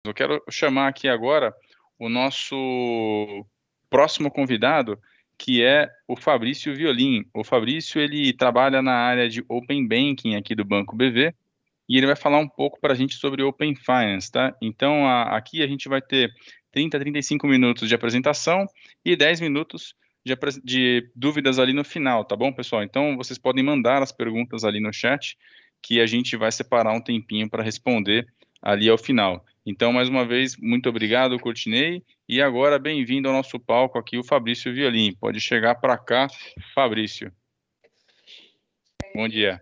Eu quero chamar aqui agora o nosso próximo convidado, que é o Fabrício Violim. O Fabrício, ele trabalha na área de Open Banking aqui do Banco BV, e ele vai falar um pouco para a gente sobre Open Finance, tá? Então, aqui a gente vai ter 35 minutos de apresentação e 10 minutos de dúvidas ali no final, tá bom, pessoal? Então, vocês podem mandar as perguntas ali no chat, que a gente vai separar um tempinho para responder ali ao final. Então, mais uma vez, muito obrigado, Courtney. E agora, bem-vindo ao nosso palco aqui, o Fabrício Violim. Pode chegar para cá, Fabrício. Bom dia.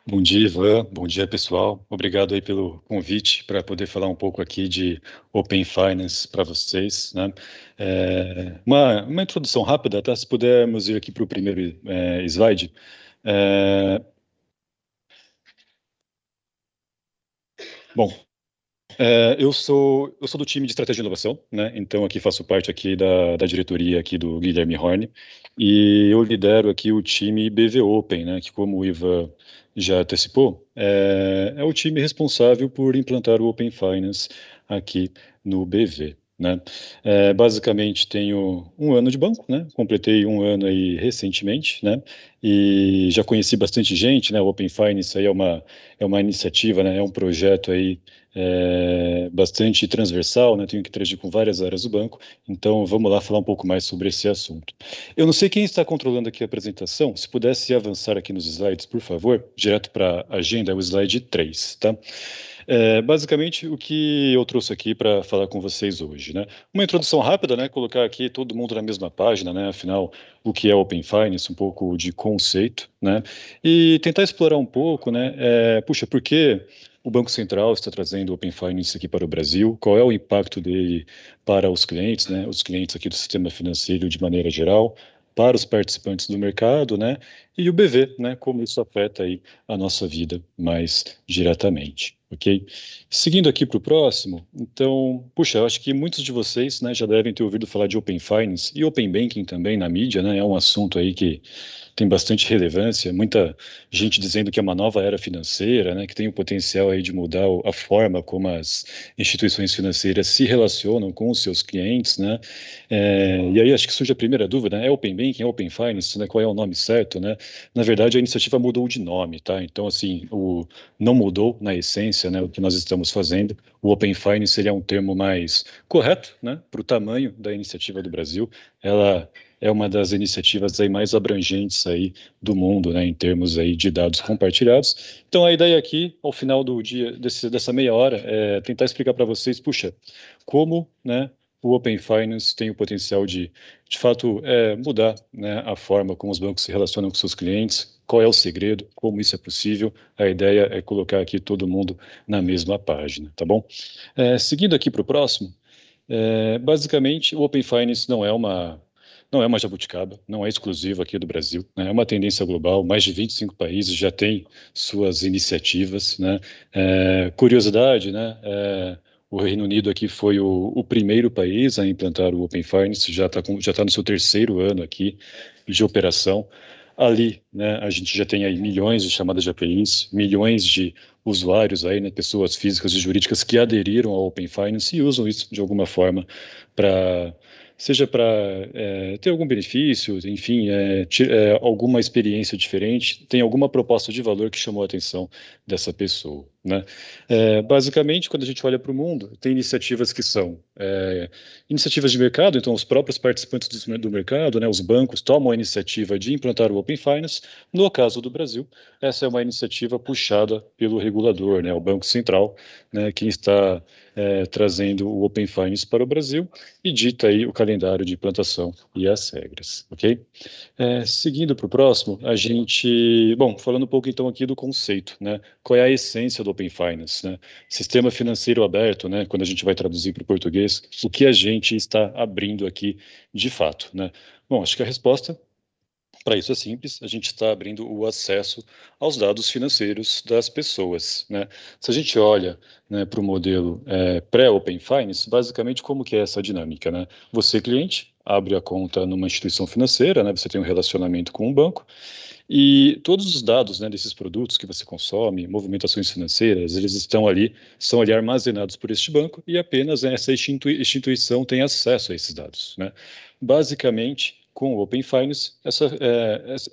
Bom dia, Ivan. Bom dia, pessoal. Obrigado aí pelo convite para poder falar um pouco aqui de Open Finance para vocês, né? Uma introdução rápida, tá? Se pudermos ir aqui para o primeiro slide. É, bom, eu sou do time de estratégia de inovação, né? Então aqui faço parte aqui da diretoria aqui do Guilherme Horn e eu lidero aqui o time BV Open, né? Que como o Ivan já antecipou, é o time responsável por implantar o Open Finance aqui no BV. Né? Basicamente tenho um ano de banco, né? Completei um ano aí recentemente, né? E já conheci bastante gente, né? O Open Finance aí é uma iniciativa, né? É um projeto aí bastante transversal, né? Tenho que interagir com várias áreas do banco, então vamos lá falar um pouco mais sobre esse assunto. Eu não sei quem está controlando aqui a apresentação, se pudesse avançar aqui nos slides, por favor, direto para a agenda, é o slide 3, tá? Basicamente, o que eu trouxe aqui para falar com vocês hoje, né? Uma introdução rápida, né? Colocar aqui todo mundo na mesma página, né? Afinal, o que é Open Finance, um pouco de conceito, né? E tentar explorar um pouco, né? Puxa, por que o Banco Central está trazendo o Open Finance aqui para o Brasil? Qual é o impacto dele para os clientes, né? Os clientes aqui do sistema financeiro de maneira geral, para os participantes do mercado, né? E o BV, né? Como isso afeta aí a nossa vida mais diretamente, ok? Seguindo aqui para o próximo, então, puxa, eu acho que muitos de vocês, né, já devem ter ouvido falar de Open Finance e Open Banking também na mídia, né? É um assunto aí que tem bastante relevância, muita gente dizendo que é uma nova era financeira, né, que tem o potencial aí de mudar a forma como as instituições financeiras se relacionam com os seus clientes, né, e aí acho que surge a primeira dúvida, né, é Open Banking, é Open Finance, né, qual é o nome certo, né? Na verdade a iniciativa mudou de nome, tá? Então assim, não mudou na essência, né, o que nós estamos fazendo. O Open Finance ele é um termo mais correto, né, para o tamanho da iniciativa do Brasil. Ela é uma das iniciativas aí mais abrangentes aí do mundo, né, em termos aí de dados compartilhados. Então, a ideia aqui, ao final do dia, dessa meia hora, é tentar explicar para vocês, puxa, como, né, o Open Finance tem o potencial de fato, mudar, né, a forma como os bancos se relacionam com seus clientes, qual é o segredo, como isso é possível. A ideia é colocar aqui todo mundo na mesma página, tá bom? Seguindo aqui para o próximo, basicamente, o Open Finance não é uma jabuticaba, não é exclusivo aqui do Brasil, né? É uma tendência global, mais de 25 países já têm suas iniciativas, né? Curiosidade, né? O Reino Unido aqui foi o primeiro país a implantar o Open Finance, já tá no seu terceiro ano aqui de operação. Ali, né, a gente já tem aí milhões de chamadas de APIs, milhões de usuários aí, né, pessoas físicas e jurídicas que aderiram ao Open Finance e usam isso de alguma forma para seja para ter algum benefício, enfim, alguma experiência diferente, tem alguma proposta de valor que chamou a atenção dessa pessoa, né? Basicamente, quando a gente olha para o mundo, tem iniciativas que são iniciativas de mercado, então os próprios participantes do mercado, né, os bancos tomam a iniciativa de implantar o Open Finance. No caso do Brasil, essa é uma iniciativa puxada pelo regulador, né, o Banco Central, né, quem está trazendo o Open Finance para o Brasil e dita aí o calendário de implantação e as regras, ok? Seguindo para o próximo, bom, falando um pouco então aqui do conceito, né? Qual é a essência do Open Finance, né? Sistema financeiro aberto, né? Quando a gente vai traduzir para o português, o que a gente está abrindo aqui de fato, né? Bom, acho que a resposta para isso é simples, a gente está abrindo o acesso aos dados financeiros das pessoas, né? Se a gente olha, né, para o modelo pré-Open Finance, basicamente como que é essa dinâmica, né? Você, cliente, abre a conta numa instituição financeira, né? Você tem um relacionamento com um banco, e todos os dados, né, desses produtos que você consome, movimentações financeiras, eles são ali armazenados por este banco e apenas, né, essa instituição tem acesso a esses dados, né? Basicamente, com o Open Finance,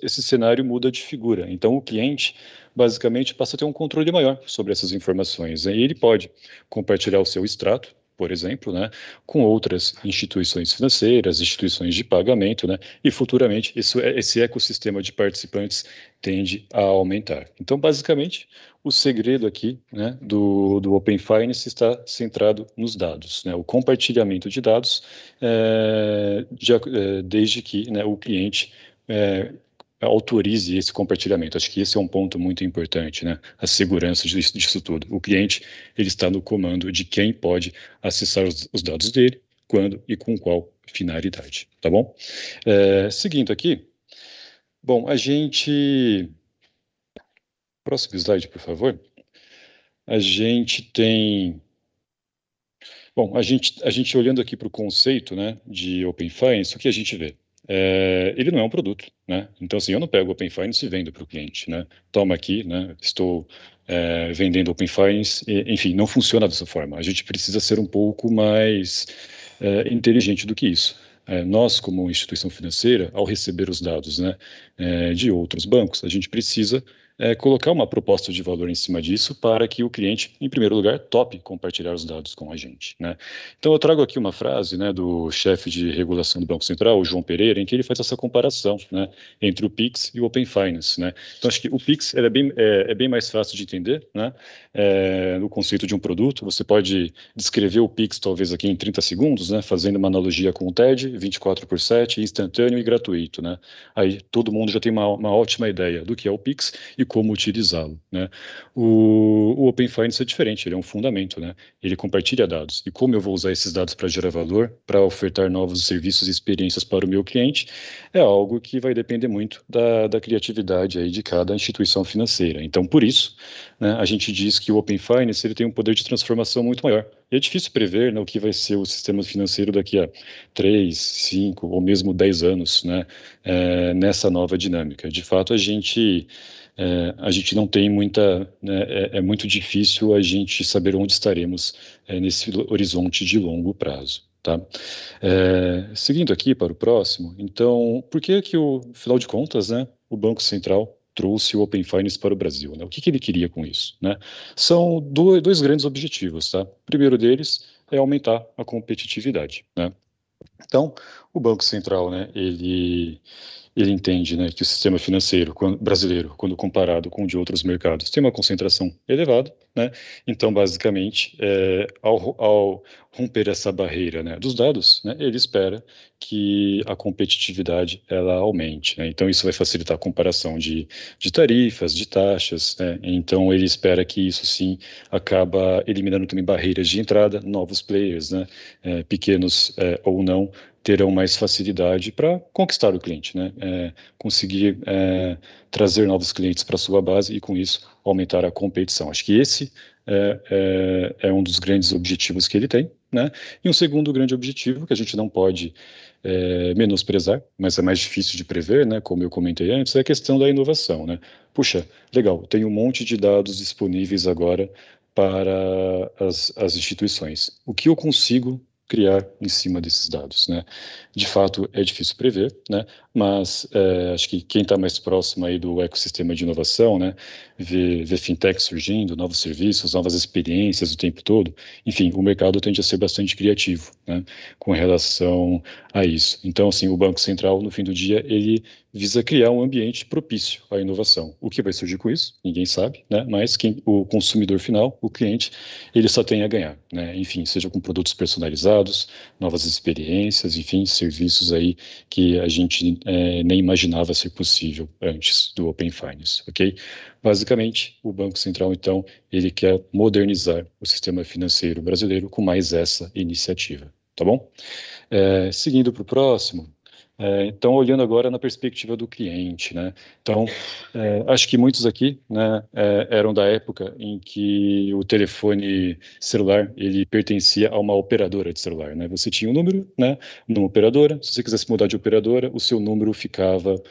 esse cenário muda de figura. Então, o cliente, basicamente, passa a ter um controle maior sobre essas informações, né? E ele pode compartilhar o seu extrato, por exemplo, né, com outras instituições financeiras, instituições de pagamento, né, e futuramente esse ecossistema de participantes tende a aumentar. Então, basicamente, o segredo aqui, né, do Open Finance está centrado nos dados, né, o compartilhamento de dados, desde que, né, o cliente autorize esse compartilhamento. Acho que esse é um ponto muito importante, né? A segurança disso tudo. O cliente, ele está no comando de quem pode acessar os dados dele, quando e com qual finalidade, tá bom? Seguindo aqui, bom, a gente... Próximo slide, por favor. A gente tem... Bom, a gente olhando aqui para o conceito, né, de Open Finance, o que a gente vê? Ele não é um produto, né? Então, assim, eu não pego o Open Finance e vendo para o cliente, né? Toma aqui, né? Estou vendendo Open Finance, enfim, não funciona dessa forma. A gente precisa ser um pouco mais inteligente do que isso. Nós, como instituição financeira, ao receber os dados, né, de outros bancos, a gente precisa colocar uma proposta de valor em cima disso para que o cliente, em primeiro lugar, tope compartilhar os dados com a gente, né? Então, eu trago aqui uma frase, né, do chefe de regulação do Banco Central, o João Pereira, em que ele faz essa comparação, né, entre o Pix e o Open Finance, né? Então, acho que o Pix ele é bem mais fácil de entender, né? No conceito de um produto, você pode descrever o Pix, talvez aqui em 30 segundos, né, fazendo uma analogia com o TED, 24/7, instantâneo e gratuito, né? Aí todo mundo já tem uma ótima ideia do que é o Pix e como utilizá-lo, né? O Open Finance é diferente, ele é um fundamento, né? Ele compartilha dados. E como eu vou usar esses dados para gerar valor, para ofertar novos serviços e experiências para o meu cliente, é algo que vai depender muito da criatividade aí de cada instituição financeira. Então, por isso, né, a gente diz que o Open Finance ele tem um poder de transformação muito maior. E é difícil prever, né, o que vai ser o sistema financeiro daqui a 3, 5 ou mesmo 10 anos, né, nessa nova dinâmica. De fato, a gente não tem muita, né, é muito difícil a gente saber onde estaremos nesse horizonte de longo prazo, tá? Seguindo aqui para o próximo, então, por que afinal de contas, né, o Banco Central trouxe o Open Finance para o Brasil, né? O que ele queria com isso, né? São dois grandes objetivos, tá? O primeiro deles é aumentar a competitividade, né? Então, o Banco Central, né, ele entende, né, que o sistema financeiro brasileiro, quando comparado com o de outros mercados, tem uma concentração elevada, né? Então, basicamente, ao romper essa barreira, né, dos dados, né, ele espera que a competitividade ela aumente, né? Então, isso vai facilitar a comparação de tarifas, de taxas, né? Então, ele espera que isso sim acaba eliminando também barreiras de entrada, novos players, né, pequenos ou não, terão mais facilidade para conquistar o cliente, né? Conseguir trazer novos clientes para sua base e, com isso, aumentar a competição. Acho que esse é um dos grandes objetivos que ele tem, né? E um segundo grande objetivo que a gente não pode menosprezar, mas é mais difícil de prever, né? Como eu comentei antes, é a questão da inovação, né? Puxa, legal, tem um monte de dados disponíveis agora para as instituições. O que eu consigo criar em cima desses dados, né? De fato, é difícil prever, né? Mas acho que quem está mais próximo aí do ecossistema de inovação, né? Vê fintech surgindo, novos serviços, novas experiências o tempo todo. Enfim, o mercado tende a ser bastante criativo, né? Com relação a isso. Então, assim, o Banco Central, no fim do dia, ele visa criar um ambiente propício à inovação. O que vai surgir com isso? Ninguém sabe, né? Mas o consumidor final, o cliente, ele só tem a ganhar, né? Enfim, seja com produtos personalizados, novas experiências, enfim, serviços aí que a gente nem imaginava ser possível antes do Open Finance, ok? Basicamente, o Banco Central, então, ele quer modernizar o sistema financeiro brasileiro com mais essa iniciativa, tá bom? Seguindo para o próximo, Então, olhando agora na perspectiva do cliente, né? Então, acho que muitos aqui, né, eram da época em que o telefone celular ele pertencia a uma operadora de celular, né? Você tinha um número, né, numa operadora. Se você quisesse mudar de operadora, o seu número ficava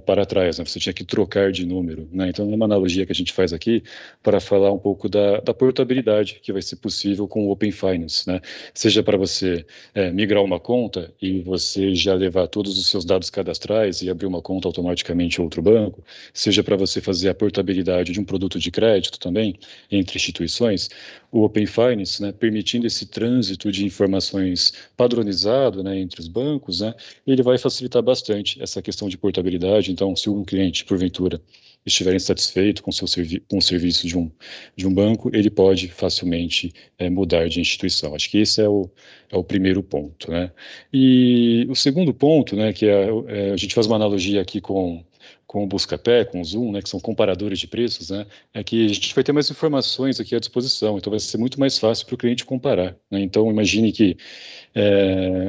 para trás, né? Você tinha que trocar de número, né? Então, é uma analogia que a gente faz aqui para falar um pouco da portabilidade que vai ser possível com o Open Finance, né? Seja para você migrar uma conta e você já levar todos os seus dados cadastrais e abrir uma conta automaticamente em outro banco, seja para você fazer a portabilidade de um produto de crédito também entre instituições, o Open Finance, né, permitindo esse trânsito de informações padronizado, né, entre os bancos, né, ele vai facilitar bastante essa questão de portabilidade. Então, se um cliente, porventura, estiver insatisfeito com o serviço de um banco, ele pode facilmente mudar de instituição. Acho que esse é o primeiro ponto, né? E o segundo ponto, né, que a gente faz uma analogia aqui com o Buscapé, com o Zoom, né, que são comparadores de preços, né, é que a gente vai ter mais informações aqui à disposição, então vai ser muito mais fácil para o cliente comparar, né? Então, imagine que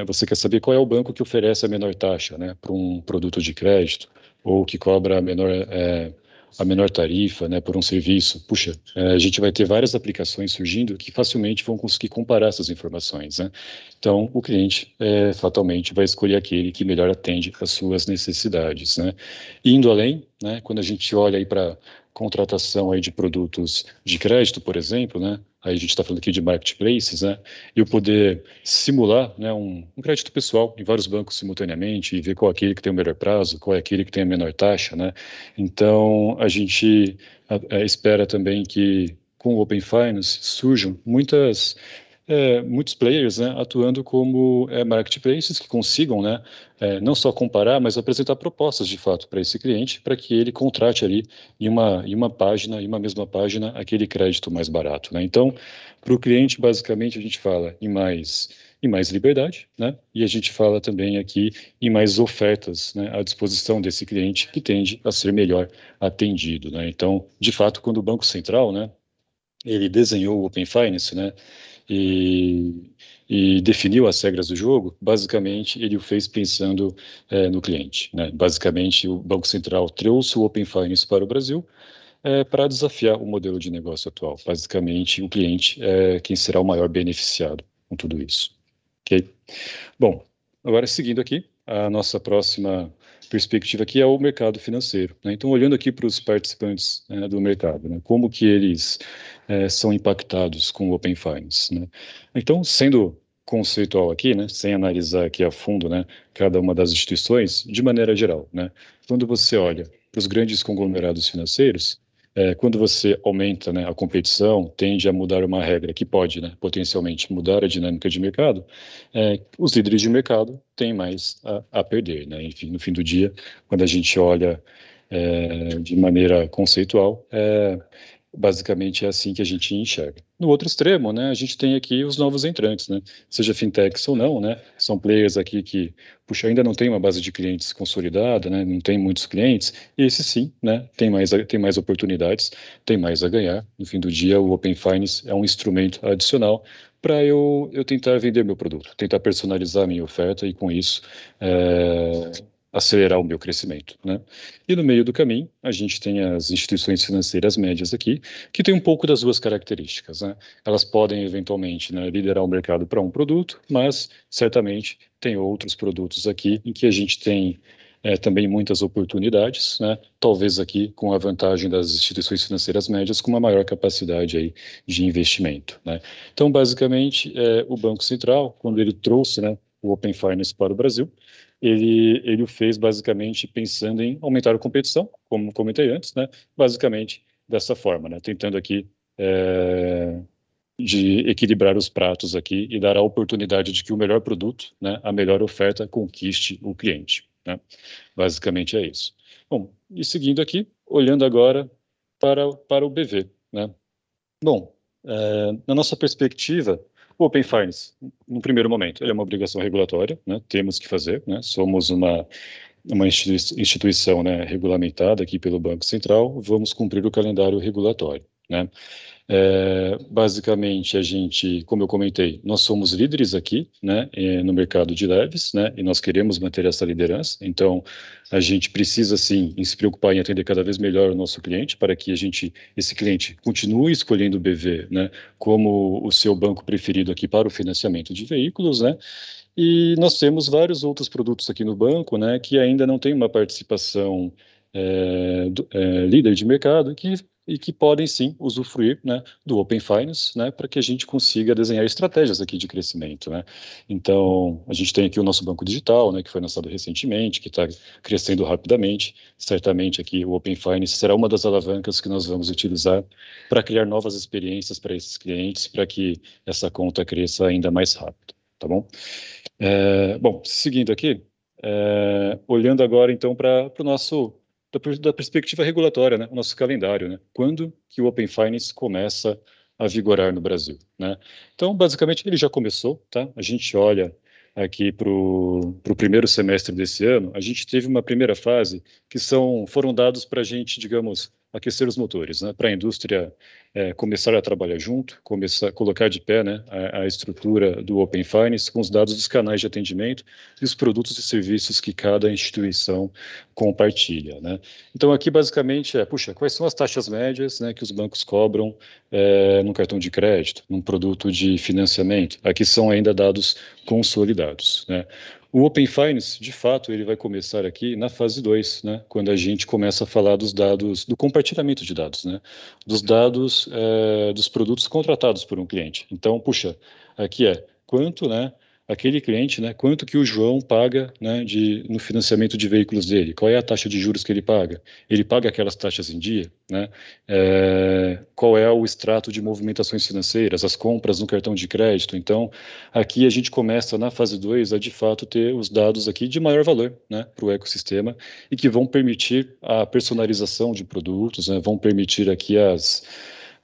você quer saber qual é o banco que oferece a menor taxa, né, para um produto de crédito, ou que cobra a menor tarifa, né, por um serviço. Puxa, a gente vai ter várias aplicações surgindo que facilmente vão conseguir comparar essas informações, né? Então, o cliente fatalmente vai escolher aquele que melhor atende às suas necessidades, né? Indo além, né, quando a gente olha aí para contratação aí de produtos de crédito, por exemplo, né? Aí a gente está falando aqui de marketplaces, né? E o poder simular, né, um crédito pessoal em vários bancos simultaneamente e ver qual é aquele que tem o melhor prazo, qual é aquele que tem a menor taxa, né? Então, a gente espera também que com o Open Finance surjam muitos players, né, atuando como marketplaces que consigam, né, não só comparar, mas apresentar propostas de fato para esse cliente, para que ele contrate ali em uma página, em uma mesma página, aquele crédito mais barato, né? Então, para o cliente, basicamente, a gente fala em mais liberdade, né? E a gente fala também aqui em mais ofertas, né, à disposição desse cliente que tende a ser melhor atendido, né? Então, de fato, quando o Banco Central, né, ele desenhou o Open Finance, né, e, e definiu as regras do jogo, basicamente ele o fez pensando no cliente, né? Basicamente, o Banco Central trouxe o Open Finance para o Brasil para desafiar o modelo de negócio atual. Basicamente, o cliente é quem será o maior beneficiado com tudo isso. Ok? Bom, agora seguindo aqui, a nossa próxima perspectiva aqui é o mercado financeiro, né? Então, olhando aqui para os participantes do mercado, né? Como que eles são impactados com o Open Finance, né? Então, sendo conceitual aqui, né? Sem analisar aqui a fundo, né, cada uma das instituições, de maneira geral, né? Quando você olha para os grandes conglomerados financeiros, quando você aumenta, né, a competição, tende a mudar uma regra que pode, né, potencialmente mudar a dinâmica de mercado, os líderes de mercado têm mais a perder, né? Enfim, no fim do dia, quando a gente olha de maneira conceitual, basicamente é assim que a gente enxerga. No outro extremo, né, a gente tem aqui os novos entrantes, né, seja fintechs ou não, né, são players aqui que, puxa, ainda não tem uma base de clientes consolidada, né, não tem muitos clientes, e esse sim, né, tem mais oportunidades, tem mais a ganhar. No fim do dia, o Open Finance é um instrumento adicional para eu tentar vender meu produto, tentar personalizar a minha oferta e, com isso, acelerar o meu crescimento, né? E no meio do caminho, a gente tem as instituições financeiras médias aqui, que tem um pouco das duas características, né? Elas podem, eventualmente, né, liderar o mercado para um produto, mas, certamente, tem outros produtos aqui em que a gente tem também muitas oportunidades, né? Talvez aqui com a vantagem das instituições financeiras médias com uma maior capacidade aí de investimento, né? Então, basicamente, o Banco Central, quando ele trouxe, né, o Open Finance para o Brasil, ele o fez basicamente pensando em aumentar a competição, como comentei antes, né? Basicamente dessa forma, né? Tentando aqui de equilibrar os pratos aqui e dar a oportunidade de que o melhor produto, né, a melhor oferta conquiste o cliente, né? Basicamente é isso. Bom, e seguindo aqui, olhando agora para o BV, né? Bom, na nossa perspectiva, o Open Finance, no primeiro momento, ele é uma obrigação regulatória, né? Temos que fazer, né? Somos uma instituição, né, regulamentada aqui pelo Banco Central, vamos cumprir o calendário regulatório, né? Basicamente, a gente, como eu comentei, nós somos líderes aqui, né, no mercado de leves, né, e nós queremos manter essa liderança. Então, a gente precisa, sim, em se preocupar em atender cada vez melhor o nosso cliente, para que esse cliente continue escolhendo o BV, né, como o seu banco preferido aqui para o financiamento de veículos, né. E nós temos vários outros produtos aqui no banco, né, que ainda não tem uma participação líder de mercado, e que podem sim usufruir, né, do Open Finance, né, para que a gente consiga desenhar estratégias aqui de crescimento, né. Então, a gente tem aqui o nosso banco digital, né, que foi lançado recentemente, que está crescendo rapidamente. Certamente aqui o Open Finance será uma das alavancas que nós vamos utilizar para criar novas experiências para esses clientes, para que essa conta cresça ainda mais rápido, tá bom? Bom, seguindo aqui, olhando agora então para o nosso da perspectiva regulatória, né, o nosso calendário, né, quando que o Open Finance começa a vigorar no Brasil, né? Então, basicamente, ele já começou, tá? A gente olha aqui para o primeiro semestre desse ano, a gente teve uma primeira fase que foram dados para a gente, digamos, aquecer os motores, né, para a indústria começar a trabalhar junto, começar a colocar de pé, né, a estrutura do Open Finance com os dados dos canais de atendimento e os produtos e serviços que cada instituição compartilha, né? Então aqui basicamente puxa, quais são as taxas médias, né, que os bancos cobram num cartão de crédito, num produto de financiamento? Aqui são ainda dados consolidados, né? O Open Finance, de fato, ele vai começar aqui na fase 2, né, quando a gente começa a falar dos dados, do compartilhamento de dados, né, dos dados dos produtos contratados por um cliente. Então, puxa, aqui quanto, né, aquele cliente, né, quanto que o João paga, né, no financiamento de veículos dele, qual é a taxa de juros que ele paga? Ele paga aquelas taxas em dia, né? Qual é o extrato de movimentações financeiras, as compras no cartão de crédito? Então, aqui a gente começa na fase 2 a de fato ter os dados aqui de maior valor, né, para o ecossistema e que vão permitir a personalização de produtos, né, vão permitir aqui as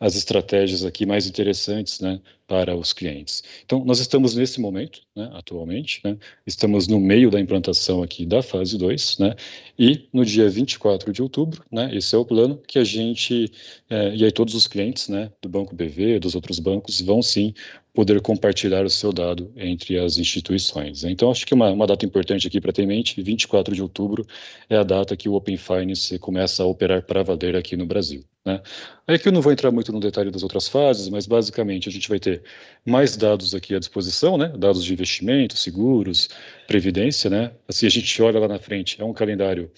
estratégias aqui mais interessantes, né, para os clientes. Então, nós estamos nesse momento, né, atualmente, né, estamos no meio da implantação aqui da fase 2, né, e no dia 24 de outubro, né, esse é o plano que a gente, e aí todos os clientes, né, do Banco BV, dos outros bancos, vão sim poder compartilhar o seu dado entre as instituições. Então, acho que uma data importante aqui para ter em mente, 24 de outubro é a data que o Open Finance começa a operar para valer aqui no Brasil, né. Aí que eu não vou entrar muito no detalhe das outras fases, mas basicamente a gente vai ter mais dados aqui à disposição, né? Dados de investimento, seguros, previdência, né? Assim, a gente olha lá na frente, é um calendário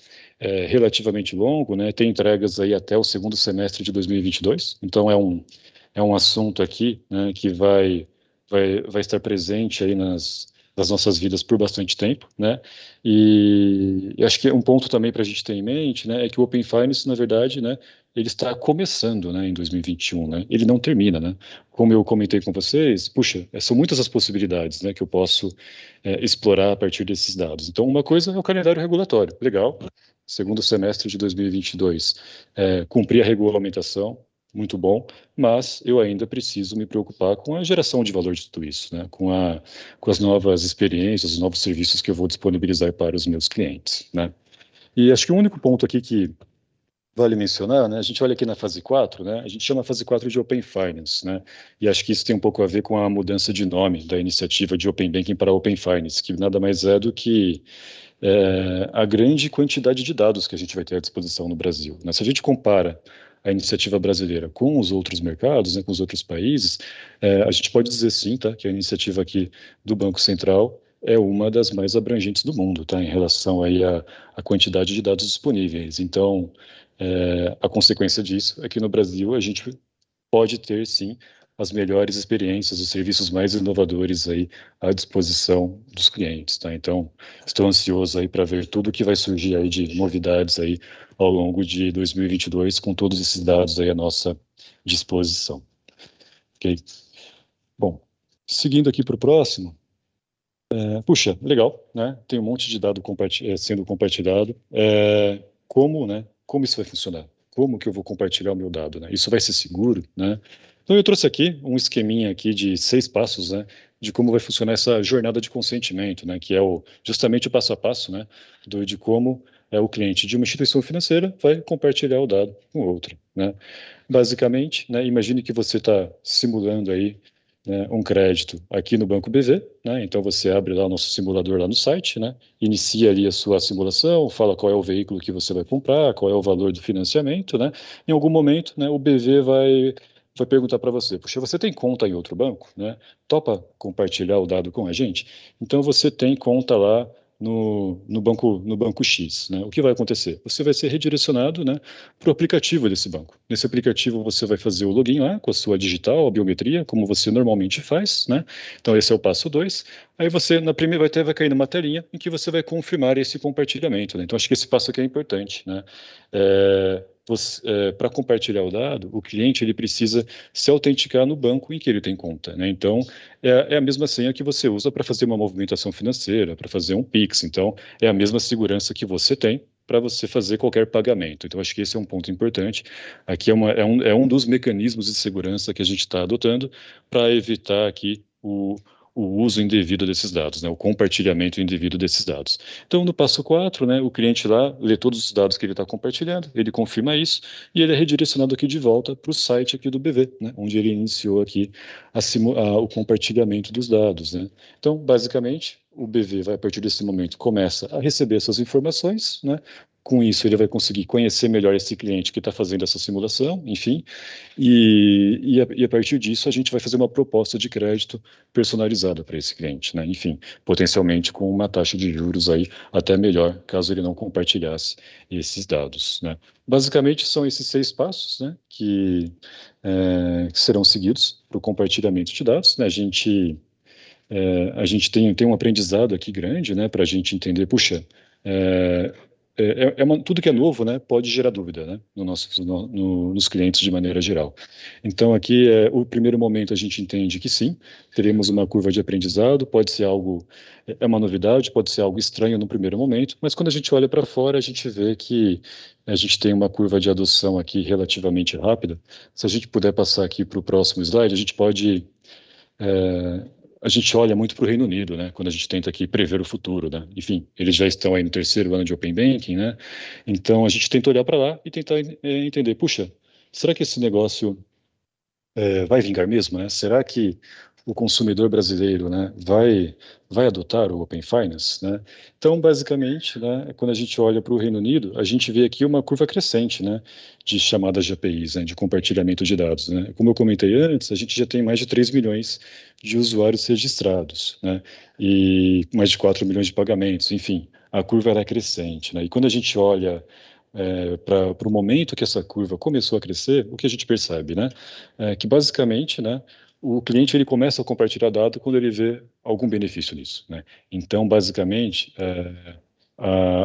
relativamente longo, né? Tem entregas aí até o segundo semestre de 2022, então é um assunto aqui, né, que vai estar presente aí nas nossas vidas por bastante tempo, né? E acho que um ponto também para a gente ter em mente, né, é que o Open Finance, na verdade, né, ele está começando, né, em 2021, né? Ele não termina, né? Como eu comentei com vocês, puxa, são muitas as possibilidades, né, que eu posso explorar a partir desses dados. Então, uma coisa é o calendário regulatório, legal. Segundo semestre de 2022, cumprir a regulamentação, muito bom, mas eu ainda preciso me preocupar com a geração de valor de tudo isso, né? Com as novas experiências, os novos serviços que eu vou disponibilizar para os meus clientes, né? E acho que o único ponto aqui que vale mencionar, né? A gente olha aqui na fase 4, né? A gente chama a fase 4 de Open Finance, né? E acho que isso tem um pouco a ver com a mudança de nome da iniciativa de Open Banking para Open Finance, que nada mais é do que a grande quantidade de dados que a gente vai ter à disposição no Brasil, né? Se a gente compara a iniciativa brasileira com os outros mercados, né, com os outros países, a gente pode dizer sim, tá, que a iniciativa aqui do Banco Central é uma das mais abrangentes do mundo, tá, em relação aí à quantidade de dados disponíveis. Então, a consequência disso é que no Brasil a gente pode ter sim as melhores experiências, os serviços mais inovadores aí à disposição dos clientes, tá? Então, estou ansioso aí para ver tudo que vai surgir aí de novidades aí ao longo de 2022 com todos esses dados aí à nossa disposição. Ok? Bom, seguindo aqui para o próximo, puxa, legal, né? Tem um monte de dado sendo compartilhado. Como, né? Como isso vai funcionar? Como que eu vou compartilhar o meu dado, né? Isso vai ser seguro, né? Então eu trouxe aqui um esqueminha aqui de 6 passos, né? De como vai funcionar essa jornada de consentimento, né? Que é justamente o passo a passo, né? De como o cliente de uma instituição financeira vai compartilhar o dado com outro, né? Basicamente, né, imagine que você está simulando aí, né, um crédito aqui no Banco BV, né? Então você abre lá o nosso simulador lá no site, né? Inicia ali a sua simulação, fala qual é o veículo que você vai comprar, qual é o valor do financiamento, né? Em algum momento, né, o BV vai perguntar para você, puxa, você tem conta em outro banco, né? Topa compartilhar o dado com a gente? Então você tem conta lá no banco X, né? O que vai acontecer? Você vai ser redirecionado, né, para o aplicativo desse banco. Nesse aplicativo você vai fazer o login lá com a sua digital, a biometria, como você normalmente faz, né? Então esse é o passo 2. Aí você na primeira vai cair numa telinha em que você vai confirmar esse compartilhamento, né? Então acho que esse passo aqui é importante, né? Para compartilhar o dado, o cliente ele precisa se autenticar no banco em que ele tem conta, né? Então é a mesma senha que você usa para fazer uma movimentação financeira, para fazer um Pix. Então é a mesma segurança que você tem para você fazer qualquer pagamento. Então, acho que esse é um ponto importante. Aqui é um dos mecanismos de segurança que a gente está adotando para evitar aqui o uso indevido desses dados, né, o compartilhamento indevido desses dados. Então, no passo 4, né, o cliente lá lê todos os dados que ele está compartilhando, ele confirma isso e ele é redirecionado aqui de volta para o site aqui do BV, né, onde ele iniciou aqui o compartilhamento dos dados, né. Então, basicamente, o BV vai, a partir desse momento, começa a receber essas informações, né? Com isso, ele vai conseguir conhecer melhor esse cliente que está fazendo essa simulação, enfim, e a partir disso a gente vai fazer uma proposta de crédito personalizada para esse cliente, né? Enfim, potencialmente com uma taxa de juros aí até melhor, caso ele não compartilhasse esses dados, né? Basicamente são esses 6 passos, né, que serão seguidos para o compartilhamento de dados, né? A gente tem um aprendizado aqui grande, né, para a gente entender, puxa, é, tudo que é novo, né, pode gerar dúvida, né, nos clientes de maneira geral. Então, aqui, o primeiro momento, a gente entende que sim, teremos uma curva de aprendizado, pode ser algo, é uma novidade, pode ser algo estranho no primeiro momento, mas quando a gente olha para fora, a gente vê que a gente tem uma curva de adoção aqui relativamente rápida. Se a gente puder passar aqui para o próximo slide, a gente pode a gente olha muito para o Reino Unido, né, quando a gente tenta aqui prever o futuro, né, enfim, eles já estão aí no 3º ano de Open Banking, né, então a gente tenta olhar para lá e tentar entender, puxa, será que esse negócio vai vingar mesmo, né? Será que o consumidor brasileiro, né, vai adotar o Open Finance, né? Então, basicamente, né, quando a gente olha para o Reino Unido, a gente vê aqui uma curva crescente, né, de chamadas de APIs, né, de compartilhamento de dados, né? Como eu comentei antes, a gente já tem mais de 3 milhões de usuários registrados, né, e mais de 4 milhões de pagamentos, enfim, a curva era crescente, né? E quando a gente olha para o momento que essa curva começou a crescer, o que a gente percebe, né, que basicamente, né, o cliente ele começa a compartilhar dado quando ele vê algum benefício nisso, né? Então, basicamente,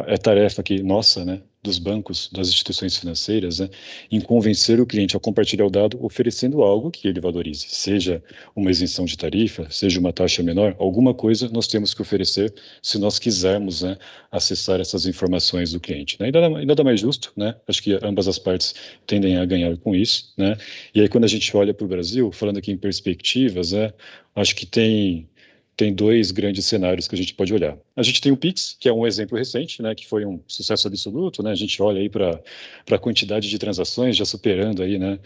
é tarefa aqui nossa, né, dos bancos, das instituições financeiras, né, em convencer o cliente a compartilhar o dado, oferecendo algo que ele valorize, seja uma isenção de tarifa, seja uma taxa menor, alguma coisa nós temos que oferecer se nós quisermos, né, acessar essas informações do cliente, né? E nada mais justo, né? Acho que ambas as partes tendem a ganhar com isso, né? E aí quando a gente olha para o Brasil, falando aqui em perspectivas, né, acho que tem 2 grandes cenários que a gente pode olhar. A gente tem o Pix, que é um exemplo recente, né, que foi um sucesso absoluto, né? A gente olha aí para a quantidade de transações, já superando aí, né,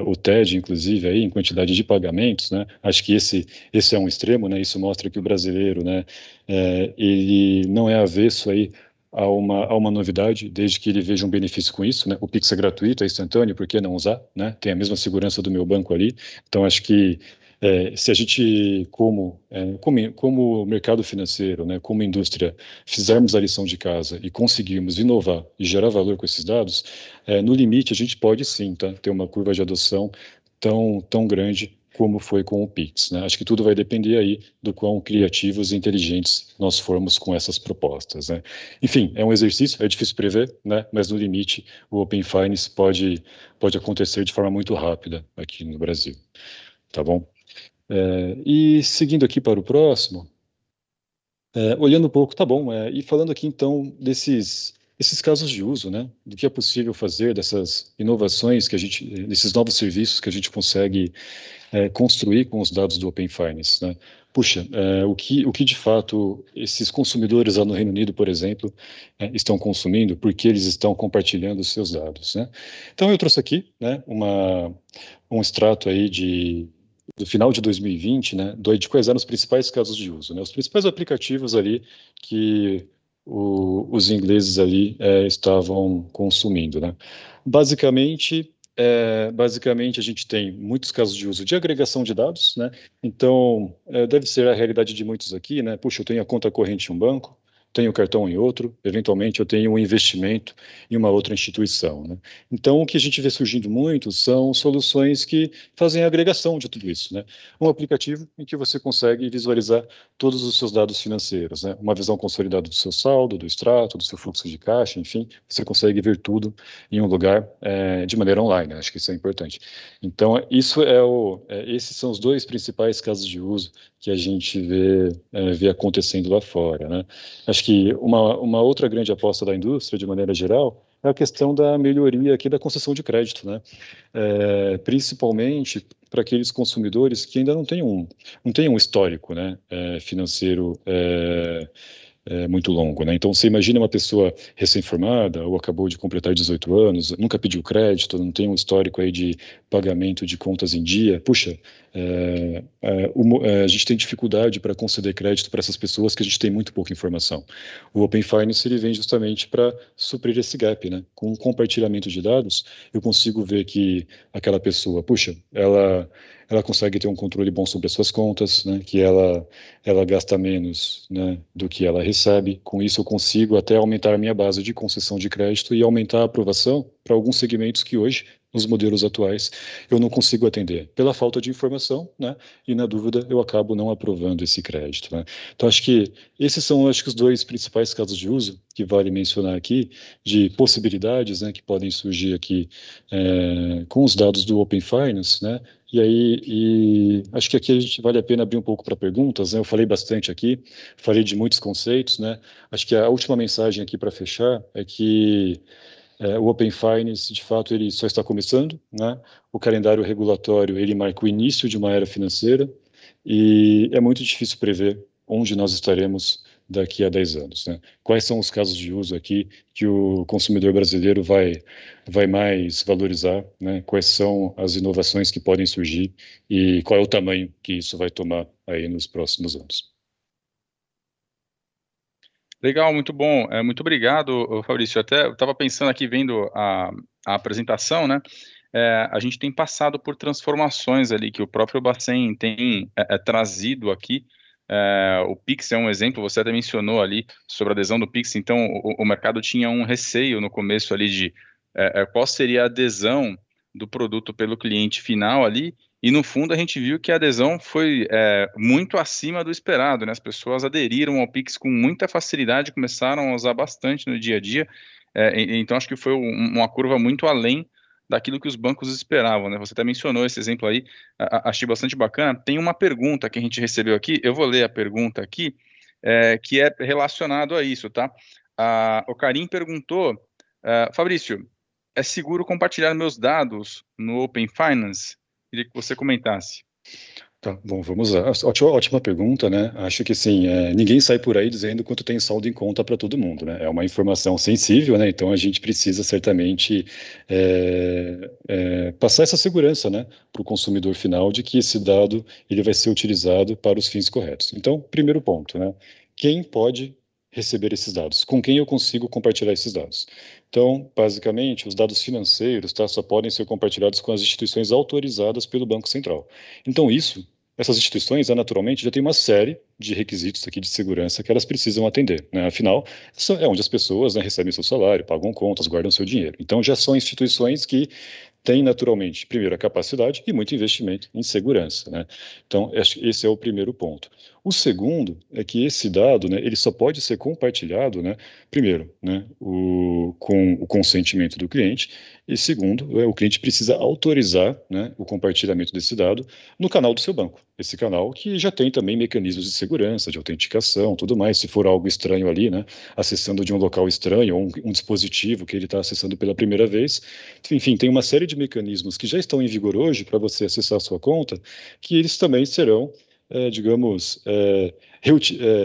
o TED, inclusive, aí, em quantidade de pagamentos, né? Acho que esse é um extremo, né? Isso mostra que o brasileiro, né, ele não é avesso aí a uma novidade, desde que ele veja um benefício com isso, né? O Pix é gratuito, é instantâneo, por que não usar, né? Tem a mesma segurança do meu banco ali. Então, acho que se a gente, como mercado financeiro, né, como indústria, fizermos a lição de casa e conseguirmos inovar e gerar valor com esses dados, no limite a gente pode sim, tá, ter uma curva de adoção tão grande como foi com o Pix, né? Acho que tudo vai depender aí do quão criativos e inteligentes nós formos com essas propostas, né? Enfim, é um exercício, é difícil prever, né? Mas no limite o Open Finance pode acontecer de forma muito rápida aqui no Brasil, tá bom? E seguindo aqui para o próximo, olhando um pouco, tá bom, e falando aqui então desses casos de uso, né, do que é possível fazer, dessas inovações desses novos serviços que a gente consegue construir com os dados do Open Finance, né? puxa, o que de fato esses consumidores lá no Reino Unido, por exemplo, estão consumindo, porque eles estão compartilhando os seus dados, né? Então eu trouxe aqui, né, um extrato aí do final de 2020, né, de quais eram os principais casos de uso, né? Os principais aplicativos ali que os ingleses ali estavam consumindo, né? Basicamente, basicamente a gente tem muitos casos de uso de agregação de dados, né? Então, deve ser a realidade de muitos aqui, né? Puxa, eu tenho a conta corrente em um banco, tenho o cartão em outro, eventualmente eu tenho um investimento em uma outra instituição, né? Então, o que a gente vê surgindo muito são soluções que fazem a agregação de tudo isso, né? Um aplicativo em que você consegue visualizar todos os seus dados financeiros, né? Uma visão consolidada do seu saldo, do extrato, do seu fluxo de caixa, enfim, você consegue ver tudo em um lugar de maneira online. Acho que isso é importante. Então, esses são os dois principais casos de uso que a gente vê acontecendo lá fora, né? Acho que uma outra grande aposta da indústria, de maneira geral, é a questão da melhoria aqui da concessão de crédito, né? Principalmente para aqueles consumidores que ainda não têm um histórico, né, financeiro muito longo, né? Então, você imagina uma pessoa recém-formada ou acabou de completar 18 anos, nunca pediu crédito, não tem um histórico aí de pagamento de contas em dia. Puxa, a gente tem dificuldade para conceder crédito para essas pessoas que a gente tem muito pouca informação. O Open Finance ele vem justamente para suprir esse gap, né? Com o compartilhamento de dados, eu consigo ver que aquela pessoa, puxa, ela consegue ter um controle bom sobre as suas contas, né? Que ela gasta menos, né, do que ela recebe. Com isso, eu consigo até aumentar a minha base de concessão de crédito e aumentar a aprovação para alguns segmentos que hoje, nos modelos atuais, eu não consigo atender pela falta de informação, né? E na dúvida, eu acabo não aprovando esse crédito, né? Então, acho que esses são, acho que, os dois principais casos de uso que vale mencionar aqui, de possibilidades, né, que podem surgir aqui com os dados do Open Finance, né? Acho que aqui a gente vale a pena abrir um pouco para perguntas, né? Eu falei bastante aqui, falei de muitos conceitos, né? Acho que a última mensagem aqui para fechar é que o Open Finance, de fato, ele só está começando, né? O calendário regulatório, ele marca o início de uma era financeira e é muito difícil prever onde nós estaremos daqui a 10 anos, né? Quais são os casos de uso aqui que o consumidor brasileiro vai mais valorizar, né? Quais são as inovações que podem surgir e qual é o tamanho que isso vai tomar aí nos próximos anos? Legal, muito bom. Muito obrigado, Fabrício. Até eu estava pensando aqui, vendo a apresentação, né? A gente tem passado por transformações ali que o próprio Bacen tem trazido aqui. O Pix é um exemplo, você até mencionou ali sobre a adesão do Pix. Então, o mercado tinha um receio no começo ali de qual seria a adesão do produto pelo cliente final ali. E no fundo a gente viu que a adesão foi muito acima do esperado, né? As pessoas aderiram ao Pix com muita facilidade, começaram a usar bastante no dia a dia. Então acho que foi uma curva muito além daquilo que os bancos esperavam, né? Você até mencionou esse exemplo aí, achei bastante bacana. Tem uma pergunta que a gente recebeu aqui, eu vou ler a pergunta aqui, que é relacionado a isso, tá? O Karim perguntou, Fabrício, é seguro compartilhar meus dados no Open Finance? Queria que você comentasse. Tá, bom, vamos lá. Ótima pergunta, né? Acho que sim, ninguém sai por aí dizendo quanto tem saldo em conta para todo mundo, né? É uma informação sensível, né? Então a gente precisa certamente passar essa segurança, né, para o consumidor final de que esse dado ele vai ser utilizado para os fins corretos. Então, primeiro ponto, né? Quem pode receber esses dados? Com quem eu consigo compartilhar esses dados? Então, basicamente, os dados financeiros, tá, só podem ser compartilhados com as instituições autorizadas pelo Banco Central. Então, essas instituições, naturalmente, já têm uma série de requisitos aqui de segurança que elas precisam atender, né? Afinal, é onde as pessoas, né, recebem seu salário, pagam contas, guardam seu dinheiro. Então, já são instituições que têm, naturalmente, primeiro, a capacidade e muito investimento em segurança, né? Então, acho que esse é o primeiro ponto. O segundo é que esse dado, né, ele só pode ser compartilhado, né, primeiro, né, com o consentimento do cliente, e segundo, o cliente precisa autorizar, né, o compartilhamento desse dado no canal do seu banco. Esse canal que já tem também mecanismos de segurança, de autenticação, tudo mais. Se for algo estranho ali, né, acessando de um local estranho ou um dispositivo que ele está acessando pela primeira vez, enfim, tem uma série de mecanismos que já estão em vigor hoje para você acessar a sua conta, que eles também serão digamos,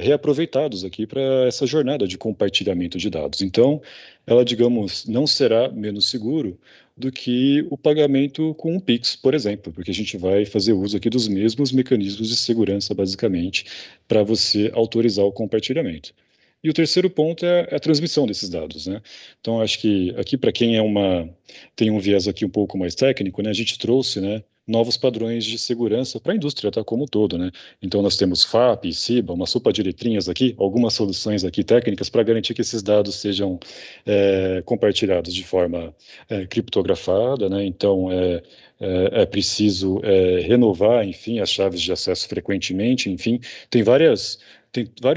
reaproveitados aqui para essa jornada de compartilhamento de dados. Então, ela, digamos, não será menos seguro do que o pagamento com o Pix, por exemplo, porque a gente vai fazer uso aqui dos mesmos mecanismos de segurança, basicamente, para você autorizar o compartilhamento. E o terceiro ponto é a transmissão desses dados, né? Então, acho que aqui, para quem tem um viés aqui um pouco mais técnico, né, a gente trouxe, né, novos padrões de segurança para a indústria, tá, como um todo, né? Então, nós temos FAP, CIBA, uma sopa de letrinhas aqui, algumas soluções aqui técnicas para garantir que esses dados sejam compartilhados de forma criptografada, né? Então, é preciso renovar, enfim, as chaves de acesso frequentemente, enfim, tem vários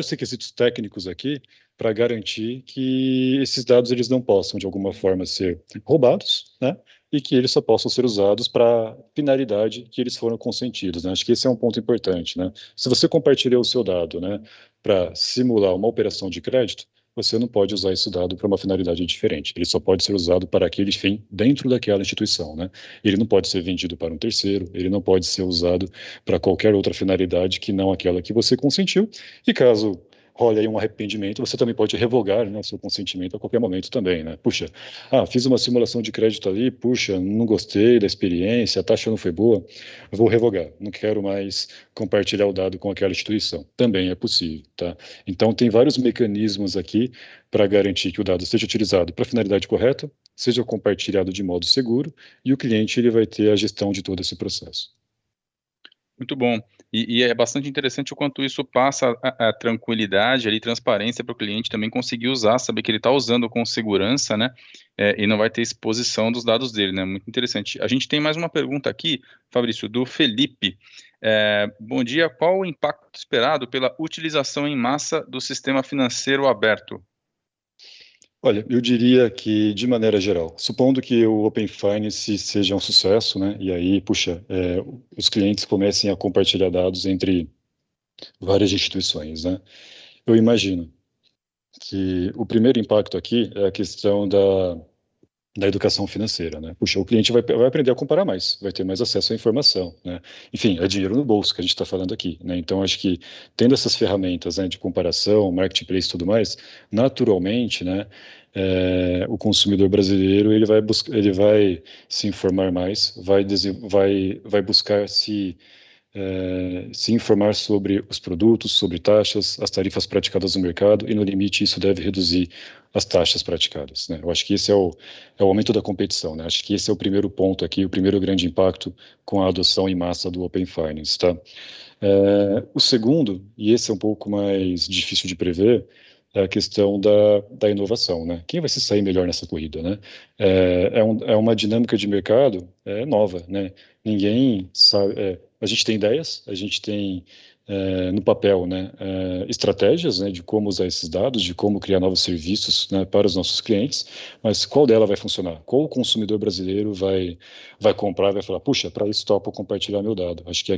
requisitos técnicos aqui para garantir que esses dados eles não possam, de alguma forma, ser roubados, né? E que eles só possam ser usados para a finalidade que eles foram consentidos, né? Acho que esse é um ponto importante, né? Se você compartilha o seu dado, né, para simular uma operação de crédito, você não pode usar esse dado para uma finalidade diferente. Ele só pode ser usado para aquele fim dentro daquela instituição, né? Ele não pode ser vendido para um terceiro, ele não pode ser usado para qualquer outra finalidade que não aquela que você consentiu. E caso role aí um arrependimento, você também pode revogar, né, seu consentimento a qualquer momento também, né? Puxa, fiz uma simulação de crédito ali, puxa, não gostei da experiência, a taxa não foi boa, vou revogar, não quero mais compartilhar o dado com aquela instituição. Também é possível, tá? Então, tem vários mecanismos aqui para garantir que o dado seja utilizado para a finalidade correta, seja compartilhado de modo seguro e o cliente ele vai ter a gestão de todo esse processo. Muito bom. E é bastante interessante o quanto isso passa a tranquilidade ali, transparência para o cliente também conseguir usar, saber que ele está usando com segurança, né? E não vai ter exposição dos dados dele, né? Muito interessante. A gente tem mais uma pergunta aqui, Fabrício, do Felipe. Bom dia, qual o impacto esperado pela utilização em massa do sistema financeiro aberto? Olha, eu diria que, de maneira geral, supondo que o Open Finance seja um sucesso, né, e aí, puxa, os clientes comecem a compartilhar dados entre várias instituições, né, eu imagino que o primeiro impacto aqui é a questão da educação financeira, né? Puxa, o cliente vai aprender a comparar mais, vai ter mais acesso à informação, né? Enfim, é dinheiro no bolso que a gente está falando aqui, né? Então, acho que tendo essas ferramentas, né, de comparação, marketplace e tudo mais, naturalmente, né, o consumidor brasileiro ele vai se informar mais, vai buscar se informar sobre os produtos, sobre taxas, as tarifas praticadas no mercado e, no limite, isso deve reduzir as taxas praticadas, né? Eu acho que esse é o aumento da competição, né? Acho que esse é o primeiro ponto aqui, o primeiro grande impacto com a adoção em massa do Open Finance, tá? O segundo, e esse é um pouco mais difícil de prever, é a questão da inovação, né? Quem vai se sair melhor nessa corrida, né? É uma dinâmica de mercado nova, né? Ninguém sabe. A gente tem ideias, a gente tem no papel, né, estratégias, né, de como usar esses dados, de como criar novos serviços, né, para os nossos clientes, mas qual dela vai funcionar? Qual o consumidor brasileiro vai comprar, vai falar, puxa, para isso topo compartilhar meu dado. Acho que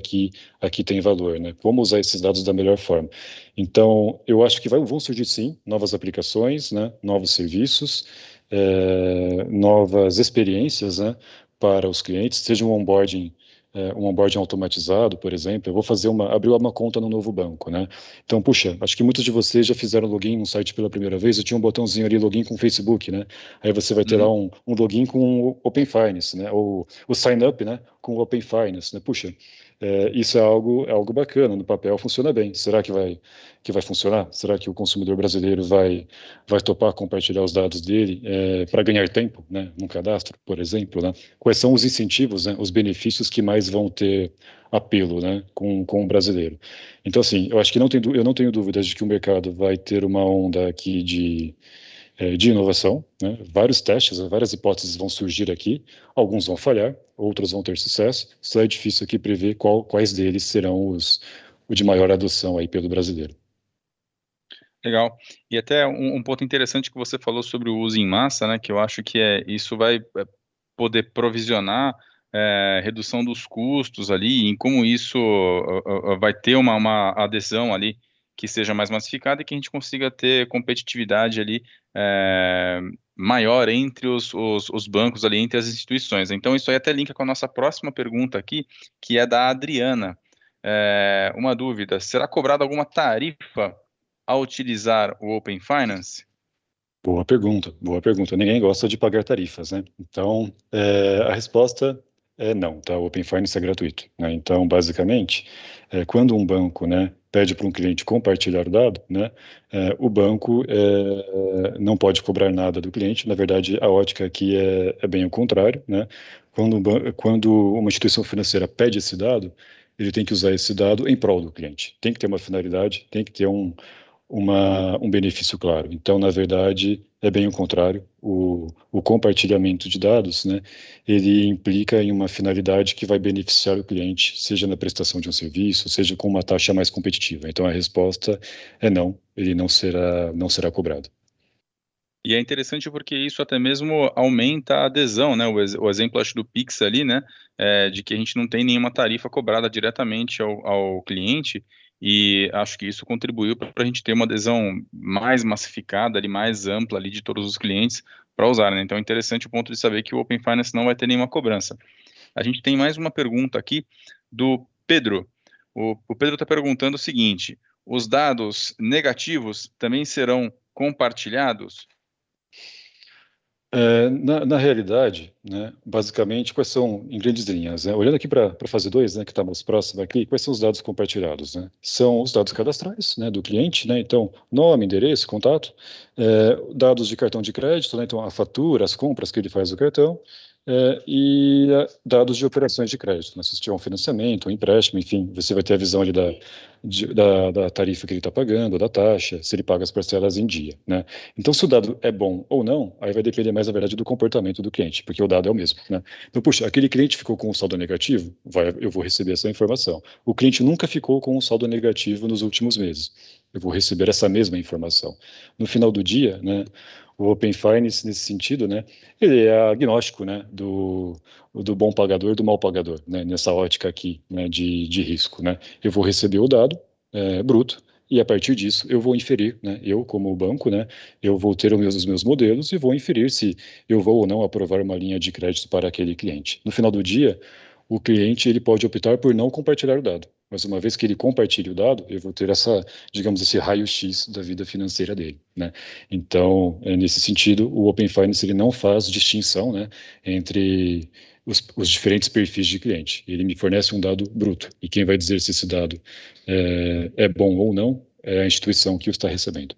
aqui tem valor, né? Como usar esses dados da melhor forma. Então, eu acho que vão surgir sim novas aplicações, né, novos serviços, novas experiências, né, para os clientes, seja um onboarding automatizado, por exemplo, eu vou abrir uma conta no novo banco, né? Então, puxa, acho que muitos de vocês já fizeram login no site pela primeira vez, eu tinha um botãozinho ali, login com o Facebook, né? Aí você vai ter lá Uhum. um login com o Open Finance, né? Ou o sign up, né? Com o Open Finance, né? Puxa, isso é algo bacana, no papel funciona bem. Será que vai funcionar? Será que o consumidor brasileiro vai topar compartilhar os dados dele para ganhar tempo, né? Num cadastro, por exemplo, né? Quais são os incentivos, né? Os benefícios que mais vão ter apelo, né? Com o brasileiro. Então, assim, eu acho que eu não tenho dúvidas de que o mercado vai ter uma onda aqui de inovação, né? Vários testes, várias hipóteses vão surgir aqui, alguns vão falhar, outros vão ter sucesso, só é difícil aqui prever quais deles serão o de maior adoção aí pelo brasileiro. Legal. E até um ponto interessante que você falou sobre o uso em massa, né? Que eu acho que isso vai poder provisionar redução dos custos ali, em como isso vai ter uma adesão ali que seja mais massificada e que a gente consiga ter competitividade ali maior entre os bancos ali, entre as instituições. Então, isso aí até linka com a nossa próxima pergunta aqui, que é da Adriana. Uma dúvida: será cobrada alguma tarifa ao utilizar o Open Finance? Boa pergunta, boa pergunta. Ninguém gosta de pagar tarifas, né? Então, a resposta é não, tá? O Open Finance é gratuito, né? Então, basicamente, quando um banco, né, pede para um cliente compartilhar o dado, né, o banco não pode cobrar nada do cliente. Na verdade, a ótica aqui é bem o contrário, né? Quando uma instituição financeira pede esse dado, ele tem que usar esse dado em prol do cliente. Tem que ter uma finalidade, tem que ter um benefício claro. Então, na verdade, é bem o contrário. O compartilhamento de dados, né, ele implica em uma finalidade que vai beneficiar o cliente, seja na prestação de um serviço, seja com uma taxa mais competitiva. Então, a resposta é não, ele não será cobrado. E é interessante porque isso até mesmo aumenta a adesão, né? O exemplo, acho, do Pix ali, né? De que a gente não tem nenhuma tarifa cobrada diretamente ao cliente, e acho que isso contribuiu para a gente ter uma adesão mais massificada, ali, mais ampla ali de todos os clientes para usar, né? Então é interessante o ponto de saber que o Open Finance não vai ter nenhuma cobrança. A gente tem mais uma pergunta aqui do Pedro. O Pedro está perguntando o seguinte: os dados negativos também serão compartilhados? Na realidade, né, basicamente, quais são, em grandes linhas, né, olhando aqui para a fase 2, né, que está mais próxima aqui, quais são os dados compartilhados, né? São os dados cadastrais, né, do cliente, né, então, nome, endereço, contato, dados de cartão de crédito, né, então, a fatura, as compras que ele faz do cartão, dados de operações de crédito, né, se você tiver um financiamento, um empréstimo, enfim, você vai ter a visão ali da tarifa que ele está pagando, da taxa, se ele paga as parcelas em dia, né? Então, se o dado é bom ou não, aí vai depender mais, na verdade, do comportamento do cliente, porque o dado é o mesmo, né? Então, puxa, aquele cliente ficou com um saldo negativo, eu vou receber essa informação. O cliente nunca ficou com um saldo negativo nos últimos meses. Eu vou receber essa mesma informação. No final do dia, né, o Open Finance, nesse sentido, né, ele é agnóstico, né, do bom pagador e do mau pagador, né, nessa ótica aqui, né, de risco, né. Eu vou receber o dado bruto, e a partir disso eu vou inferir, né, eu como banco, né, eu vou ter os meus modelos e vou inferir se eu vou ou não aprovar uma linha de crédito para aquele cliente. No final do dia, o cliente ele pode optar por não compartilhar o dado, mas uma vez que ele compartilhe o dado, eu vou ter digamos, esse raio-x da vida financeira dele, né? Então, nesse sentido, o Open Finance ele não faz distinção, né, entre os diferentes perfis de cliente. Ele me fornece um dado bruto, e quem vai dizer se esse dado é bom ou não é a instituição que o está recebendo.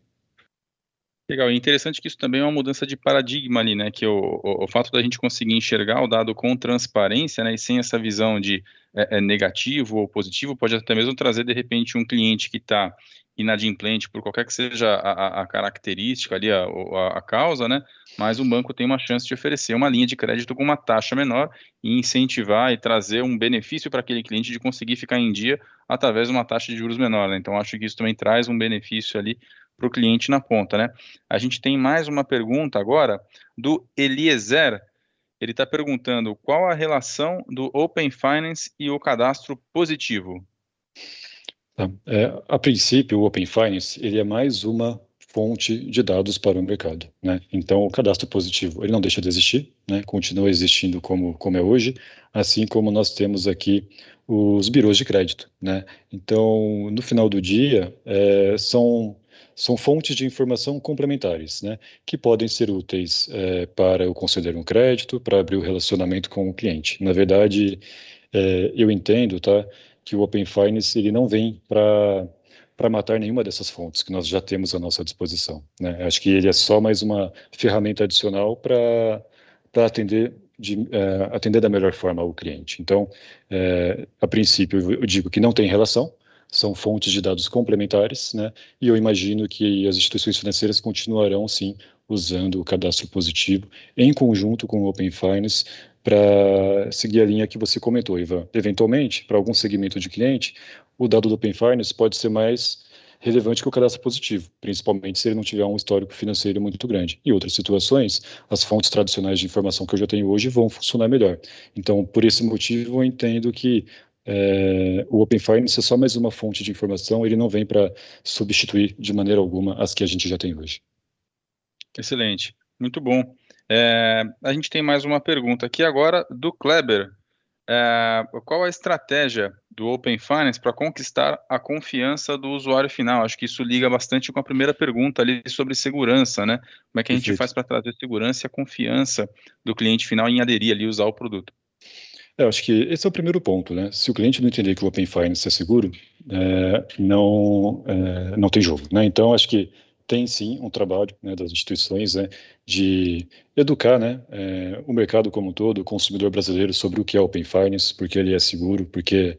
Legal, e interessante que isso também é uma mudança de paradigma ali, né? Que o fato da gente conseguir enxergar o dado com transparência, né? E sem essa visão de negativo ou positivo, pode até mesmo trazer, de repente, um cliente que está inadimplente por qualquer que seja a característica ali, a causa, né? Mas o banco tem uma chance de oferecer uma linha de crédito com uma taxa menor e incentivar e trazer um benefício para aquele cliente de conseguir ficar em dia através de uma taxa de juros menor, né? Então, acho que isso também traz um benefício ali para o cliente na ponta, né? A gente tem mais uma pergunta agora do Eliezer. Ele está perguntando qual a relação do Open Finance e o cadastro positivo. Tá? A princípio, o Open Finance ele é mais uma fonte de dados para o mercado, né? Então, o cadastro positivo ele não deixa de existir, né? Continua existindo como é hoje, assim como nós temos aqui os birôs de crédito, né? Então, no final do dia, são fontes de informação complementares, né? Que podem ser úteis para eu conceder um crédito, para abrir o relacionamento com o cliente. Na verdade, eu entendo, tá? Que o Open Finance ele não vem para matar nenhuma dessas fontes que nós já temos à nossa disposição, né? Acho que ele é só mais uma ferramenta adicional para atender da melhor forma o cliente. Então, a princípio, eu digo que não tem relação, são fontes de dados complementares, né? E eu imagino que as instituições financeiras continuarão, sim, usando o cadastro positivo em conjunto com o Open Finance para seguir a linha que você comentou, Ivan. Eventualmente, para algum segmento de cliente, o dado do Open Finance pode ser mais relevante que o cadastro positivo, principalmente se ele não tiver um histórico financeiro muito grande. Em outras situações, as fontes tradicionais de informação que eu já tenho hoje vão funcionar melhor. Então, por esse motivo, eu entendo que o Open Finance é só mais uma fonte de informação, ele não vem para substituir de maneira alguma as que a gente já tem hoje. Excelente, muito bom. A gente tem mais uma pergunta aqui agora do Kleber. qual a estratégia do Open Finance para conquistar a confiança do usuário final? Acho que isso liga bastante com a primeira pergunta ali sobre segurança, né? Como é que a gente Perfeito. faz para trazer segurança e a confiança do cliente final em aderir ali e usar o produto? Eu acho que esse é o primeiro ponto, né? Se o cliente não entender que o Open Finance é seguro, não tem jogo, né? Então, acho que tem sim um trabalho, né, das instituições, né, de educar, né, o mercado como um todo, o consumidor brasileiro sobre o que é Open Finance, porque ele é seguro, porque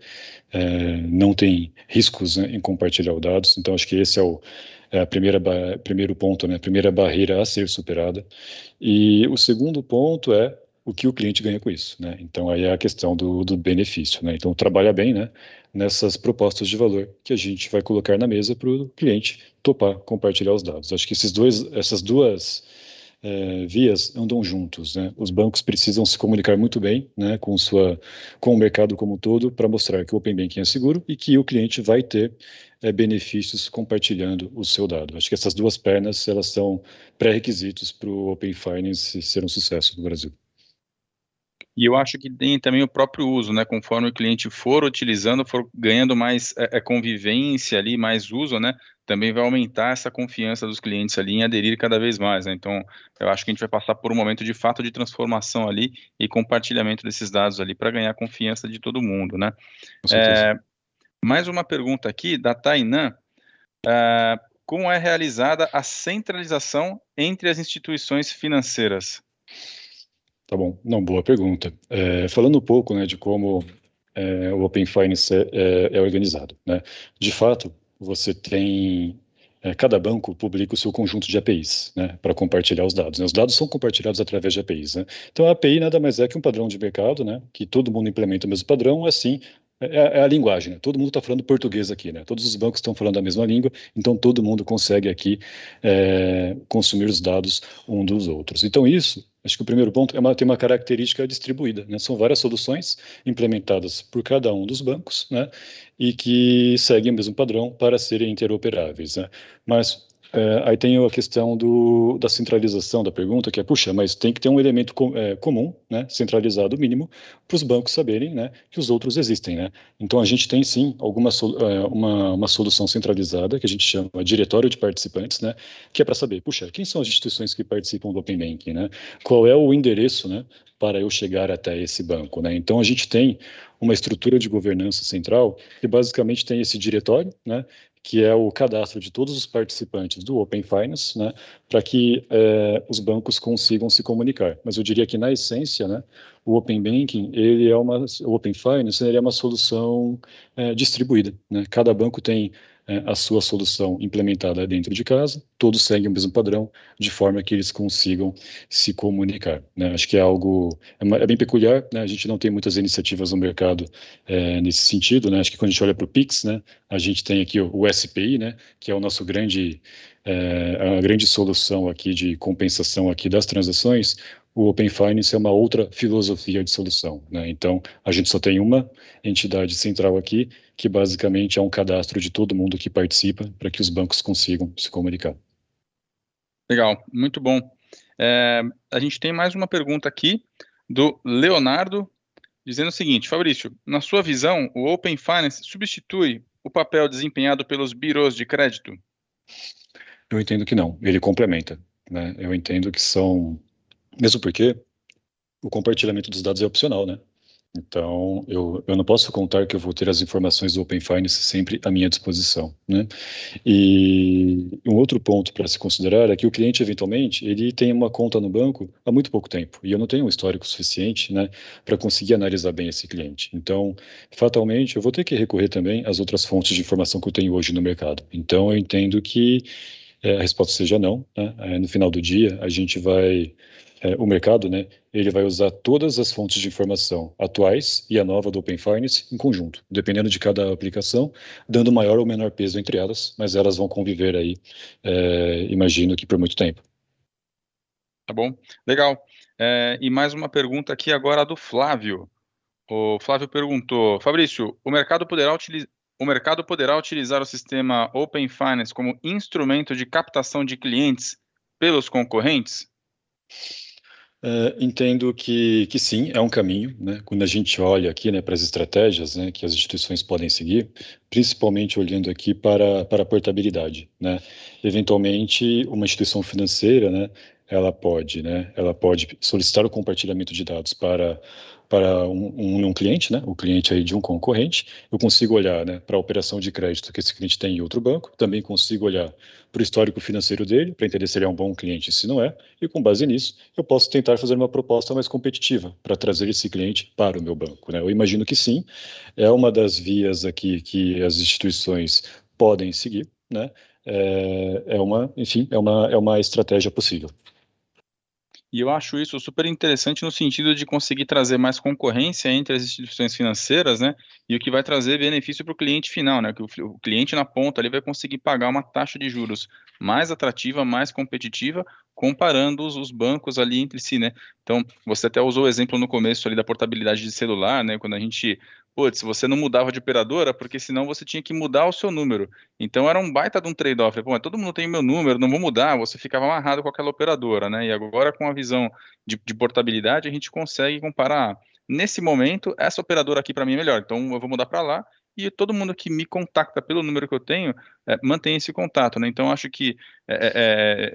não tem riscos, né, em compartilhar os dados. Então, acho que esse é a primeiro ponto, né, a primeira barreira a ser superada. E o segundo ponto é o que o cliente ganha com isso, né? Então, aí é a questão do benefício, né? Então, trabalha bem, né, nessas propostas de valor que a gente vai colocar na mesa para o cliente topar compartilhar os dados. Acho que essas duas vias andam juntos, né? Os bancos precisam se comunicar muito bem, né, com o mercado como um todo para mostrar que o Open Banking é seguro e que o cliente vai ter benefícios compartilhando o seu dado. Acho que essas duas pernas elas são pré-requisitos para o Open Finance ser um sucesso no Brasil. E eu acho que tem também o próprio uso, né? Conforme o cliente for utilizando, for ganhando mais convivência ali, mais uso, né? Também vai aumentar essa confiança dos clientes ali em aderir cada vez mais, né? Então, eu acho que a gente vai passar por um momento de fato de transformação ali e compartilhamento desses dados ali para ganhar a confiança de todo mundo, né? Com certeza. Mais uma pergunta aqui da Tainan. Como é realizada a centralização entre as instituições financeiras? Tá bom. Não, boa pergunta. Falando um pouco, né, de como o Open Finance é organizado, né? De fato, você tem cada banco publica o seu conjunto de APIs, né, para compartilhar os dados, né? Os dados são compartilhados através de APIs, né? Então, a API nada mais é que um padrão de mercado, né, que todo mundo implementa o mesmo padrão, assim, é a linguagem, né? Todo mundo está falando português aqui, né? Todos os bancos estão falando a mesma língua, então todo mundo consegue aqui consumir os dados um dos outros. Então, isso, acho que o primeiro ponto tem uma característica distribuída, né? São várias soluções implementadas por cada um dos bancos, né, e que seguem o mesmo padrão para serem interoperáveis, né? Mas aí tem a questão da centralização da pergunta, que é, puxa, mas tem que ter um elemento comum, né, centralizado mínimo, para os bancos saberem, né, que os outros existem, né? Então a gente tem sim uma solução centralizada que a gente chama diretório de participantes, né, que é para saber, puxa, quem são as instituições que participam do Open Banking, né? Qual é o endereço, né, para eu chegar até esse banco, né? Então a gente tem uma estrutura de governança central que basicamente tem esse diretório, né, que é o cadastro de todos os participantes do Open Finance, né, para que os bancos consigam se comunicar. Mas eu diria que na essência, né, o Open Banking, o Open Finance, ele é uma solução distribuída, né? Cada banco tem a sua solução implementada dentro de casa, todos seguem o mesmo padrão, de forma que eles consigam se comunicar, né? Acho que é algo é bem peculiar, né? A gente não tem muitas iniciativas no mercado nesse sentido, né? Acho que quando a gente olha para o Pix, né, a gente tem aqui o SPI, né, que é o nosso a grande solução aqui de compensação aqui das transações. O Open Finance é uma outra filosofia de solução, né? Então, a gente só tem uma entidade central aqui, que basicamente é um cadastro de todo mundo que participa para que os bancos consigam se comunicar. Legal, muito bom. A gente tem mais uma pergunta aqui do Leonardo, dizendo o seguinte: Fabrício, na sua visão, o Open Finance substitui o papel desempenhado pelos birôs de crédito? Eu entendo que não, ele complementa, né? Eu entendo que são, mesmo porque o compartilhamento dos dados é opcional, né? Então, eu não posso contar que eu vou ter as informações do Open Finance sempre à minha disposição, né? E um outro ponto para se considerar é que o cliente, eventualmente, ele tem uma conta no banco há muito pouco tempo, e eu não tenho um histórico suficiente, né, para conseguir analisar bem esse cliente. Então, fatalmente, eu vou ter que recorrer também às outras fontes de informação que eu tenho hoje no mercado. Então, eu entendo que a resposta seja não, né? No final do dia, o mercado, né, ele vai usar todas as fontes de informação atuais e a nova do Open Finance em conjunto, dependendo de cada aplicação, dando maior ou menor peso entre elas, mas elas vão conviver aí, imagino que por muito tempo. Tá bom? Legal. E mais uma pergunta aqui agora do Flávio. O Flávio perguntou: Fabrício, o mercado poderá utilizar o sistema Open Finance como instrumento de captação de clientes pelos concorrentes? Entendo que sim, é um caminho, né? Quando a gente olha aqui, né, para as estratégias, né, que as instituições podem seguir, principalmente olhando aqui para a portabilidade, né? Eventualmente, uma instituição financeira, né, ela pode solicitar o compartilhamento de dados para um cliente, né, o cliente aí de um concorrente. Eu consigo olhar, né, para a operação de crédito que esse cliente tem em outro banco, também consigo olhar para o histórico financeiro dele, para entender se ele é um bom cliente e se não é, e com base nisso, eu posso tentar fazer uma proposta mais competitiva para trazer esse cliente para o meu banco, né? Eu imagino que sim, é uma das vias aqui que as instituições podem seguir, né? Enfim, é uma estratégia possível. E eu acho isso super interessante no sentido de conseguir trazer mais concorrência entre as instituições financeiras, né? E o que vai trazer benefício para o cliente final, né? Que o cliente na ponta ali vai conseguir pagar uma taxa de juros mais atrativa, mais competitiva, comparando os bancos ali entre si, né? Então, você até usou o exemplo no começo ali da portabilidade de celular, né? Quando a gente, putz, você não mudava de operadora, porque senão você tinha que mudar o seu número. Então era um baita de um trade-off. Pô, mas todo mundo tem meu número, não vou mudar, você ficava amarrado com aquela operadora, né? E agora, com a visão de portabilidade, a gente consegue comparar. Nesse momento, essa operadora aqui para mim é melhor, então eu vou mudar para lá. E todo mundo que me contacta pelo número que eu tenho, mantém esse contato, né? Então, acho que,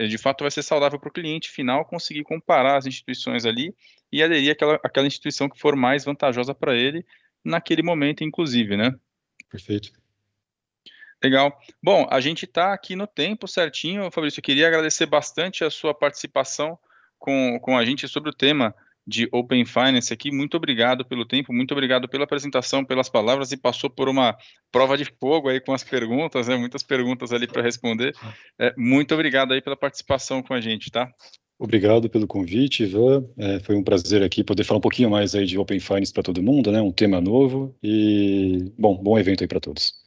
de fato, vai ser saudável para o cliente final conseguir comparar as instituições ali e aderir àquela instituição que for mais vantajosa para ele naquele momento, inclusive, né? Perfeito. Legal. Bom, a gente está aqui no tempo certinho, Fabrício. Eu queria agradecer bastante a sua participação com a gente sobre o tema de Open Finance aqui. Muito obrigado pelo tempo, muito obrigado pela apresentação, pelas palavras e passou por uma prova de fogo aí com as perguntas, né? Muitas perguntas ali para responder. Muito obrigado aí pela participação com a gente, tá? Obrigado pelo convite, Ivan. Foi um prazer aqui poder falar um pouquinho mais aí de Open Finance para todo mundo, né? Um tema novo e, bom evento aí para todos.